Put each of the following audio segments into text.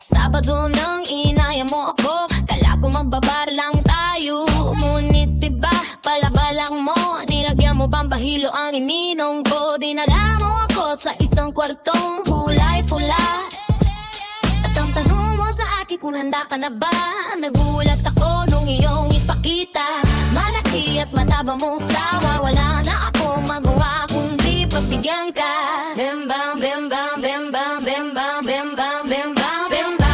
Sabado nang inaya mo ako, kala ko magbabar lang tayo. Ngunit diba, palabalang mo, nilagyan mo pampahilo ang ininong ko. Dinala mo ako sa isang kwartong kulay pula. At ang tanong mo sa akin kung handa ka na ba, nagulat ako nung iyong ipakita. Malaki at mataba mong sawa, wala na akong magawa kundi pagbigyan ka. Bim bam, bim bam, bim bam, bim bam, bim bam, bim bam, bim bam.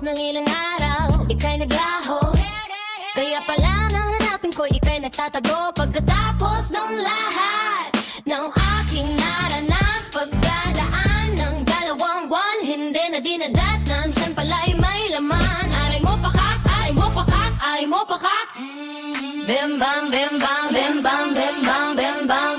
Ng ilang araw, ika'y naglaho. Kaya pala nahanapin ko, ika'y natatago. Pagkatapos ng lahat ng aking naranas, pagdadaan ng 2 buwan, hindi na dinadatnan. Siyan pala'y may laman. Aray mo pakak, aray mo pakak, aray mo pakak. Bim bam, bim bam, bim bam, bim bam, bim bam.